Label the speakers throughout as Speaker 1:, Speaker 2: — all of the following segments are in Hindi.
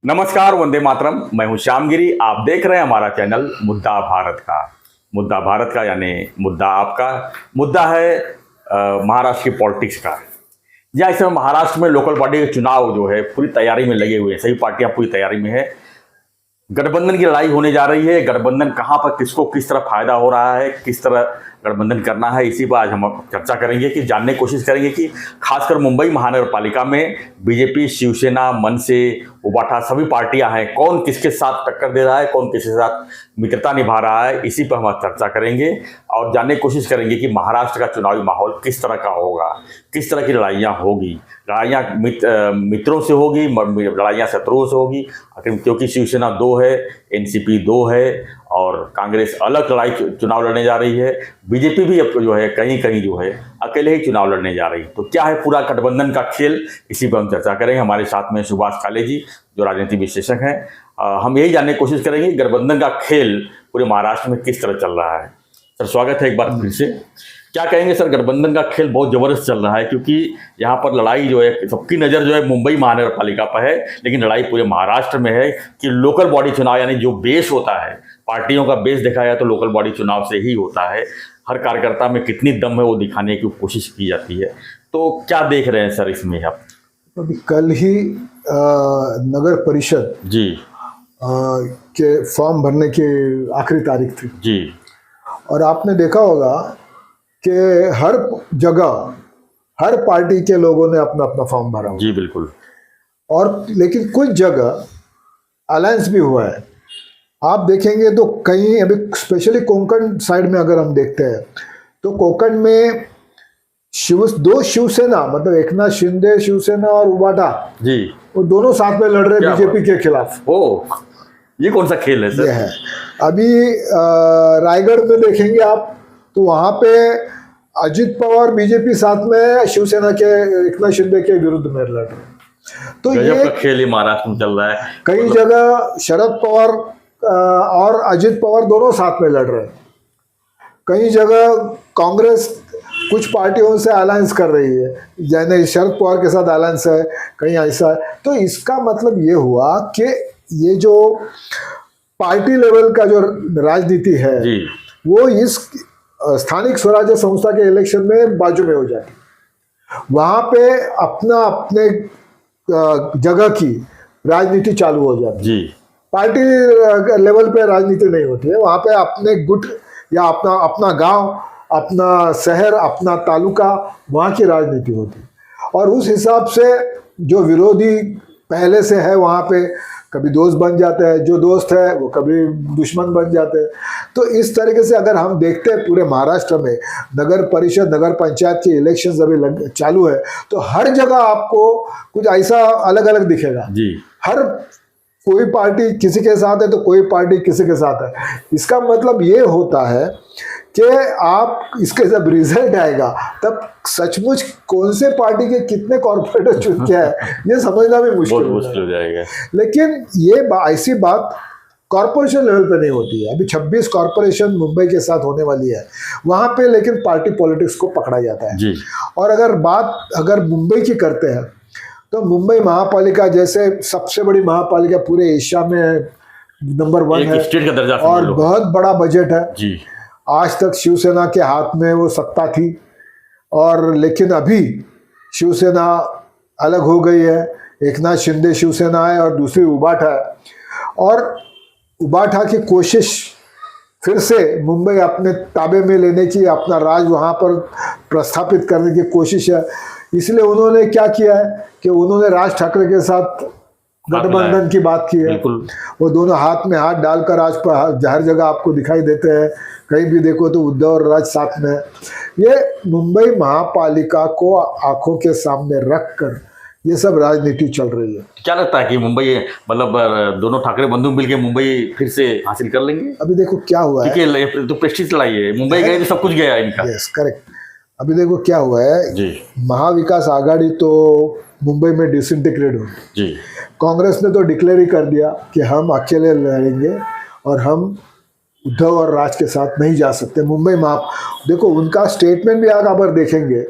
Speaker 1: नमस्कार, वंदे मातरम। मैं हूं श्यामगिरी। आप देख रहे हैं हमारा चैनल मुद्दा भारत का। मुद्दा भारत का यानी मुद्दा आपका। मुद्दा है महाराष्ट्र की पॉलिटिक्स का। या इस समय महाराष्ट्र में लोकल बॉडी के चुनाव जो है पूरी तैयारी में लगे हुए हैं। सभी पार्टियां पूरी तैयारी में है। गठबंधन की लड़ाई होने जा रही है। गठबंधन कहां पर किसको किस तरह फायदा हो रहा है, किस तरह गठबंधन करना है, इसी पर आज हम चर्चा करेंगे कि जानने की कोशिश करेंगे कि खासकर मुंबई महानगर पालिका में बीजेपी, शिवसेना, मनसे, उबाठा सभी पार्टियां हैं। कौन किसके साथ टक्कर दे रहा है, कौन किसके साथ मित्रता निभा रहा है, इसी पर हम आज चर्चा करेंगे और जानने की कोशिश करेंगे कि महाराष्ट्र का चुनावी माहौल किस तरह का होगा, किस तरह की लड़ाइयाँ होगी। लड़ाइयाँ मित्रों से होगी, लड़ाइयाँ शत्रुओं से होगी, क्योंकि शिवसेना 2 है, एनसीपी 2 है और कांग्रेस अलग लड़ाई चुनाव लड़ने जा रही है। बीजेपी भी अब जो है कहीं कहीं जो है अकेले ही चुनाव लड़ने जा रही है। तो क्या है पूरा गठबंधन का खेल, इसी पर हम चर्चा करेंगे। हमारे साथ में सुभाष काले जी जो राजनीति विश्लेषक हैं। हम यही जानने की कोशिश करेंगे गठबंधन का खेल पूरे महाराष्ट्र में किस तरह चल रहा है। सर स्वागत है एक बार फिर से। क्या कहेंगे सर, गठबंधन का खेल बहुत ज़बरदस्त चल रहा है क्योंकि यहाँ पर लड़ाई जो है सबकी नज़र जो है मुंबई महानगर पालिका पर है, लेकिन लड़ाई पूरे महाराष्ट्र में है कि लोकल बॉडी चुनाव यानी जो बेस होता है, पार्टियों का बेस देखा जाए तो लोकल बॉडी चुनाव से ही होता है। हर कार्यकर्ता में कितनी दम है वो दिखाने की कोशिश की जाती है। तो क्या देख रहे हैं सर इसमें आप?
Speaker 2: अभी कल ही नगर परिषद
Speaker 1: जी
Speaker 2: के फॉर्म भरने की आखिरी तारीख थी
Speaker 1: जी।
Speaker 2: और आपने देखा होगा कि हर जगह हर पार्टी के लोगों ने अपना अपना फॉर्म भरा हुआ।
Speaker 1: जी बिल्कुल।
Speaker 2: और लेकिन कुछ जगह अलायंस भी हुआ है। आप देखेंगे तो कहीं अभी स्पेशली कोंकण साइड में अगर हम देखते हैं तो कोंकण में दो शिवसेना, मतलब एकनाथ शिंदे शिवसेना और उबाटा
Speaker 1: जी,
Speaker 2: वो दोनों साथ में लड़ रहे हैं बीजेपी के खिलाफ।
Speaker 1: ओ, ये कौन सा खेल है सर?
Speaker 2: ये है। अभी रायगढ़ में देखेंगे आप तो वहां पे अजित पवार बीजेपी साथ में शिवसेना के एकनाथ शिंदे के विरुद्ध में लड़ रहे हैं। तो ये
Speaker 1: खेल ही महाराष्ट्र में चल रहा है।
Speaker 2: कई जगह शरद पवार और अजित पवार दोनों साथ में लड़ रहे हैं। कई जगह कांग्रेस कुछ पार्टियों से अलायंस कर रही है, जैसे शरद पवार के साथ अलायंस है, कहीं ऐसा है। तो इसका मतलब ये हुआ कि ये जो पार्टी लेवल का जो राजनीति है
Speaker 1: जी,
Speaker 2: वो इस स्थानिक स्वराज्य संस्था के इलेक्शन में बाजू में हो जाती। वहां पे अपना अपने जगह की राजनीति चालू हो जाती
Speaker 1: जी।
Speaker 2: पार्टी लेवल पे राजनीति नहीं होती है। वहां पे अपने गुट या अपना अपना गांव, अपना शहर, अपना तालुका, वहां की राजनीति होती है। और उस हिसाब से जो विरोधी पहले से है वहां पे कभी दोस्त बन जाते हैं, जो दोस्त है वो कभी दुश्मन बन जाते हैं। तो इस तरीके से अगर हम देखते हैं पूरे महाराष्ट्र में नगर परिषद, नगर पंचायत के इलेक्शंस अभी चालू है तो हर जगह आपको कुछ ऐसा अलग अलग दिखेगा
Speaker 1: जी।
Speaker 2: हर कोई पार्टी किसी के साथ है तो कोई पार्टी किसी के साथ है। इसका मतलब ये होता है कि आप इसके जब रिजल्ट आएगा तब सचमुच कौन से पार्टी के कितने कॉर्पोरेटर चुन के है ये समझना भी मुश्किल हो जाएगा। लेकिन ये ऐसी बात कॉर्पोरेशन लेवल पे नहीं होती है। अभी 26 कॉर्पोरेशन मुंबई के साथ होने वाली है, वहां पे लेकिन पार्टी पॉलिटिक्स को पकड़ा जाता है
Speaker 1: जी।
Speaker 2: और अगर मुंबई की करते हैं तो मुंबई महापालिका जैसे सबसे बड़ी महापालिका पूरे एशिया में नंबर 1 है,
Speaker 1: स्टेट का दर्जा
Speaker 2: और बहुत बड़ा बजट है
Speaker 1: जी।
Speaker 2: आज तक शिवसेना के हाथ में वो सत्ता थी और लेकिन अभी शिवसेना अलग हो गई है। एकनाथ शिंदे शिवसेना है और दूसरी उबाठा है, और उबाठा की कोशिश फिर से मुंबई अपने ताबे में लेने की, अपना राज वहाँ पर प्रस्थापित करने की कोशिश है। इसलिए उन्होंने क्या किया है कि उन्होंने राज ठाकरे के साथ गठबंधन की बात की है। वो दोनों हाथ में हाथ डालकर आज पर हर जगह आपको दिखाई देते हैं। कहीं भी देखो तो उद्धव और राज साथ में है। ये मुंबई महापालिका को आंखों के सामने रखकर ये सब राजनीति चल रही है।
Speaker 1: क्या लगता है कि मुंबई मतलब दोनों ठाकरे बंधु मिलकर मुंबई फिर से हासिल कर लेंगे?
Speaker 2: अभी देखो क्या हुआ है,
Speaker 1: तो प्रेस्टीज लड़ाई है। मुंबई गए तो सब कुछ गया इनका।
Speaker 2: Yes correct. अभी देखो क्या हुआ है
Speaker 1: जी।
Speaker 2: महाविकास आघाड़ी तो मुंबई में डिसइंटीग्रेट हो
Speaker 1: जी।
Speaker 2: कांग्रेस ने तो डिक्लेयर ही कर दिया कि हम अकेले लड़ेंगे और हम उद्धव और राज के साथ नहीं जा सकते मुंबई में। आप देखो उनका स्टेटमेंट भी अगर देखेंगे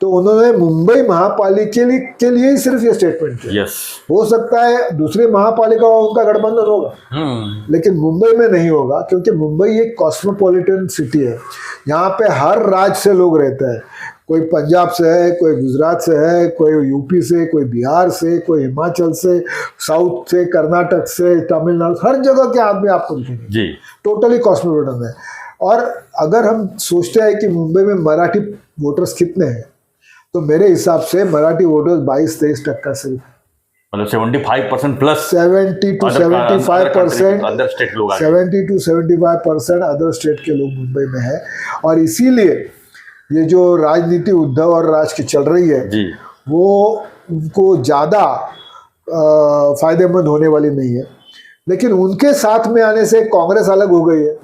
Speaker 2: तो उन्होंने मुंबई महापालिका के लिए ही सिर्फ ये स्टेटमेंट किया।
Speaker 1: यस।
Speaker 2: हो सकता है दूसरी महापालिका उनका गठबंधन होगा, लेकिन मुंबई में नहीं होगा, क्योंकि मुंबई एक कॉस्मोपॉलिटन सिटी है। यहाँ पे हर राज्य से लोग रहते हैं, कोई पंजाब से है, कोई गुजरात से है, कोई यूपी से, कोई बिहार से, कोई हिमाचल से, साउथ से, कर्नाटक से, तमिलनाडु, हर जगह के आदमी आपको दिखेंगे
Speaker 1: जी।
Speaker 2: टोटली कॉस्मोपॉलिटन है। और अगर हम सोचते हैं कि मुंबई में मराठी वोटर्स कितने हैं, तो मेरे हिसाब से मराठी वोटर्स 22-23% सिर्फ,
Speaker 1: मतलब 75% प्लस
Speaker 2: 70 to 75%,
Speaker 1: अदर स्टेट लोग
Speaker 2: 70 to 75% अदर स्टेट के लोग मुंबई में है। और इसीलिए ये जो राजनीति उद्धव और राज की चल रही है
Speaker 1: जी,
Speaker 2: वो उनको ज़्यादा फायदेमंद होने वाली नहीं है। लेकिन उनके साथ में आने से कांग्रेस अलग हो गई है,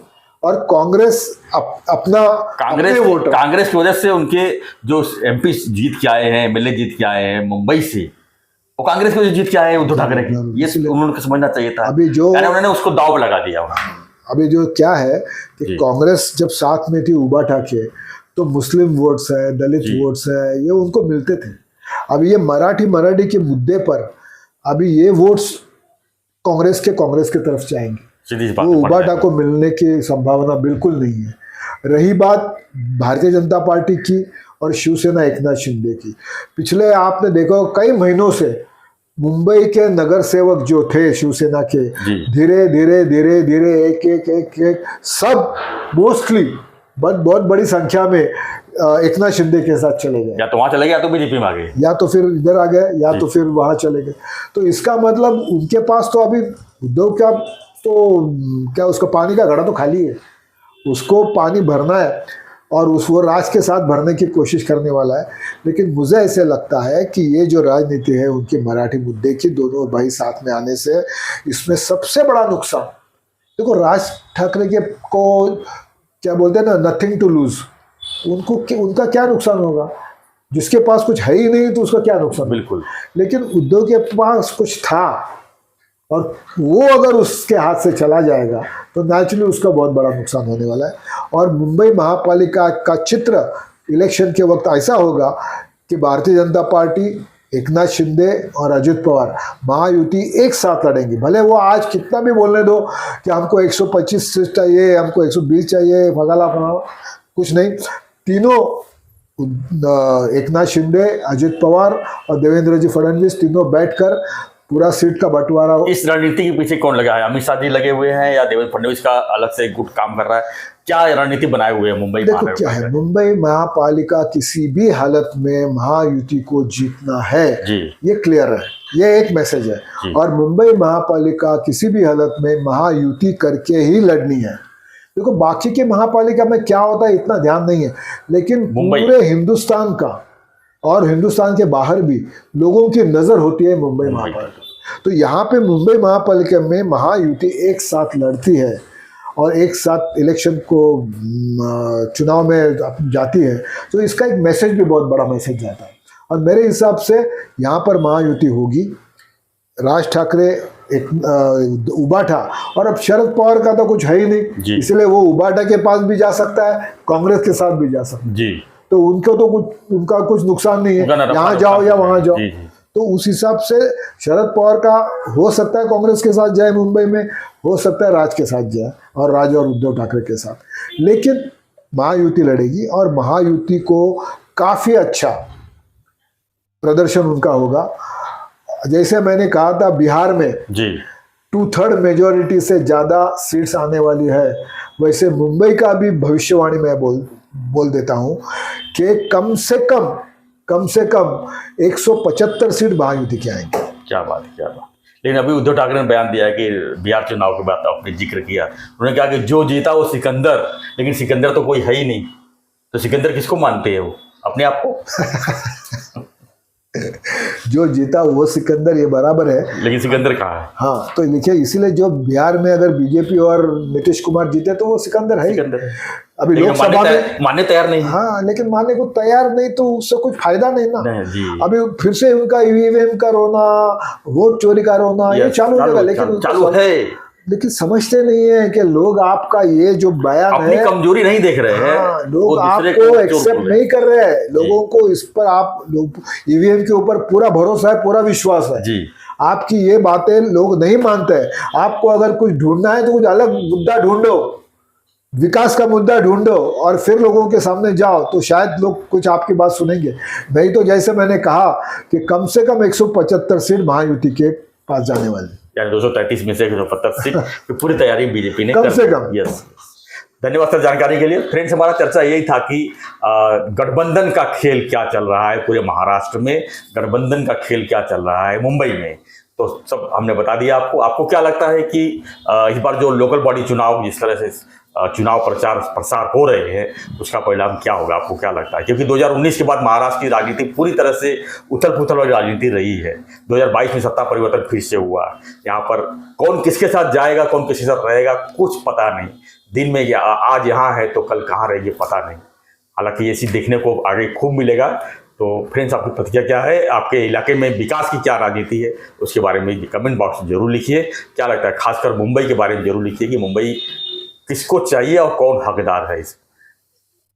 Speaker 2: और कांग्रेस अपना वोटर,
Speaker 1: कांग्रेस की वजह से उनके जो एमपी जीत के आए हैं, एमएलए जीत के आए हैं मुंबई से, वो कांग्रेस की वजह से जीत के आए हैं उद्धव ठाकरे के। ये उन्होंने समझना चाहिए था।
Speaker 2: अभी जो
Speaker 1: उन्होंने उसको दाव पे लगा दिया।
Speaker 2: अभी जो क्या है कि कांग्रेस जब साथ में थी उबा ठाके, तो मुस्लिम वोट्स है, दलित वोट्स है, ये उनको मिलते थे। अभी ये मराठी के मुद्दे पर अभी ये वोट्स कांग्रेस के तरफ जाएंगे, वो उबा ठाकरे को मिलने की संभावना बिल्कुल नहीं है। रही बात भारतीय जनता पार्टी की और शिवसेना एकनाथ शिंदे की, पिछले आपने देखा कई महीनों से मुंबई के नगर सेवक जो थे शिवसेना के, धीरे धीरे एक सब मोस्टली बहुत बड़ी संख्या में एकनाथ शिंदे के साथ चले गए।
Speaker 1: या तो वहां चले गए, या तो बीजेपी में आ गए,
Speaker 2: या तो फिर इधर आ गए, या तो फिर वहां चले गए। तो इसका मतलब उनके पास तो अभी उद्धव का तो क्या, उसका पानी का घड़ा तो खाली है, उसको पानी भरना है और वो राज के साथ भरने की कोशिश करने वाला है। लेकिन मुझे ऐसे लगता है कि ये जो राजनीति है उनकी मराठी मुद्दे की, दोनों भाई साथ में आने से, इसमें सबसे बड़ा नुकसान देखो, राज ठाकरे के को क्या बोलते हैं ना, नथिंग टू लूज, उनका क्या नुकसान होगा, जिसके पास कुछ है ही नहीं तो उसका क्या नुकसान।
Speaker 1: बिल्कुल।
Speaker 2: लेकिन उद्धव के पास कुछ था, और वो अगर उसके हाथ से चला जाएगा तो नेचुरली उसका बहुत बड़ा नुकसान होने वाला है। और मुंबई महापालिका का चित्र इलेक्शन के वक्त ऐसा होगा कि भारतीय जनता पार्टी, एकनाथ शिंदे और अजित पवार महायुति एक साथ लड़ेंगे। भले वो आज कितना भी बोलने दो कि हमको 125 सीट चाहिए, हमको 120 चाहिए, फगाला फगाला, कुछ नहीं, तीनों एकनाथ शिंदे, अजित पवार और देवेंद्र जी फडणवीस तीनों बैठकर पूरा सीट का बंटवारा।
Speaker 1: इस रणनीति के पीछे कौन लगा है? अमित शाह जी लगे हुए हैं या देवेंद्र फडणवीस का अलग से गुट काम कर रहा है? क्या रणनीति बनाए हुए हैं मुंबई?
Speaker 2: देखो क्या है, मुंबई महापालिका किसी भी हालत में महायुति को जीतना है जी, ये क्लियर है, ये एक मैसेज है। और मुंबई महापालिका किसी भी हालत में महायुति करके ही लड़नी है। देखो बाकी के महापालिका में क्या होता है इतना ध्यान नहीं है, लेकिन पूरे हिंदुस्तान का और हिंदुस्तान के बाहर भी लोगों की नजर होती है मुंबई महापालिका। तो यहाँ पे मुंबई महापालिका में महायुति एक साथ लड़ती है और एक साथ इलेक्शन को चुनाव में जाती है, तो इसका एक मैसेज भी बहुत बड़ा मैसेज जाता है। और मेरे हिसाब से यहाँ पर महायुति होगी, राज ठाकरे एक उबाठा, और अब शरद पवार का तो कुछ है ही नहीं, इसलिए वो उबाठा के पास भी जा सकता है, कांग्रेस के साथ भी जा सकता है जी। तो उनको तो उनका कुछ नुकसान नहीं है, यहाँ जाओ या वहां जाओ। तो उस हिसाब से शरद पवार का हो सकता है कांग्रेस के साथ जाए मुंबई में, हो सकता है राज के साथ जाए, और राज और उद्धव ठाकरे के साथ, लेकिन महायुति लड़ेगी और महायुति को काफी अच्छा प्रदर्शन उनका होगा। जैसे मैंने कहा था बिहार में जी 2/3 मेजोरिटी से ज्यादा सीट्स आने वाली है, वैसे मुंबई का भी भविष्यवाणी मैं बोल देता हूं कि कम से कम 175 सीट महायुति के आएंगे। क्या बात है, क्या बात।
Speaker 1: लेकिन अभी उद्धव ठाकरे ने बयान दिया है कि बिहार चुनाव के बाद आपने जिक्र किया, उन्होंने कहा कि जो जीता वो सिकंदर, लेकिन सिकंदर तो कोई है ही नहीं, तो सिकंदर किसको मानते हैं वो, अपने आप को?
Speaker 2: जो जीता वो सिकंदर, ये बराबर है,
Speaker 1: लेकिन सिकंदर कहाँ है?
Speaker 2: हाँ, तो देखिए इसीलिए जो बिहार में अगर बीजेपी और नीतीश कुमार जीते तो वो सिकंदर है। अभी लोकसभा में
Speaker 1: मानने तैयार नहीं।
Speaker 2: हाँ, लेकिन मानने को तैयार नहीं तो उससे कुछ फायदा नहीं ना। अभी फिर से उनका ईवीएम का रोना, वोट चोरी का रोना ये चालू होगा, लेकिन
Speaker 1: चालू है,
Speaker 2: लेकिन समझते नहीं है कि लोग आपका ये जो बयान
Speaker 1: अपनी
Speaker 2: है,
Speaker 1: कमजोरी नहीं देख रहे हैं।
Speaker 2: हाँ,
Speaker 1: वो
Speaker 2: लोग
Speaker 1: दूसरे
Speaker 2: आपको
Speaker 1: को
Speaker 2: एक्सेप्ट
Speaker 1: चोर
Speaker 2: नहीं कर रहे हैं। लोगों को इस पर आप ईवीएम के ऊपर पूरा भरोसा है, पूरा विश्वास है
Speaker 1: जी।
Speaker 2: आपकी ये बातें लोग नहीं मानते हैं। आपको अगर कुछ ढूंढना है तो कुछ अलग मुद्दा ढूंढो, विकास का मुद्दा ढूंढो और फिर लोगों के सामने जाओ, तो शायद लोग कुछ आपकी बात सुनेंगे। नहीं तो जैसे मैंने कहा कि कम से कम 175 सीट महायुति के पास जाने वाले,
Speaker 1: यानी 233 में से 175 सीट की पूरी तैयारी बीजेपी ने
Speaker 2: कम से कम।
Speaker 1: यस। धन्यवाद सर जानकारी के लिए। फ्रेंड्स, हमारा चर्चा यही था कि गठबंधन का खेल क्या चल रहा है पूरे महाराष्ट्र में, गठबंधन का खेल क्या चल रहा है मुंबई में, तो सब हमने बता दिया आपको। आपको क्या लगता है कि इस बार जो लोकल बॉडी चुनाव जिस तरह से चुनाव प्रचार प्रसार हो रहे हैं, उसका परिणाम क्या होगा, आपको क्या लगता है? क्योंकि 2019 के बाद महाराष्ट्र की राजनीति पूरी तरह से उथल पुथल वाली राजनीति रही है। 2022 में सत्ता परिवर्तन फिर से हुआ। यहाँ पर कौन किसके साथ जाएगा, कौन किसके साथ रहेगा, कुछ पता नहीं। दिन में आज यहाँ है तो कल कहाँ रहेगी पता नहीं। हालांकि ये चीज़ देखने को आगे खूब मिलेगा। तो फ्रेंड्स, आपकी प्रतिक्रिया क्या है? आपके इलाके में विकास की क्या राजनीति है, उसके बारे में कमेंट बॉक्स में जरूर लिखिए। क्या लगता है, खासकर मुंबई के बारे में जरूर लिखिए कि मुंबई किसको चाहिए और कौन हकदार है इस।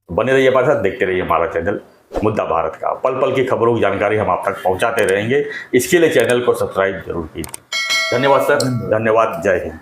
Speaker 1: बने रहिए हमारे साथ, देखते रहिए हमारा चैनल मुद्दा भारत का। पल पल की खबरों की जानकारी हम आप तक पहुंचाते रहेंगे। इसके लिए चैनल को सब्सक्राइब जरूर कीजिए। धन्यवाद सर, धन्यवाद। जय हिंद।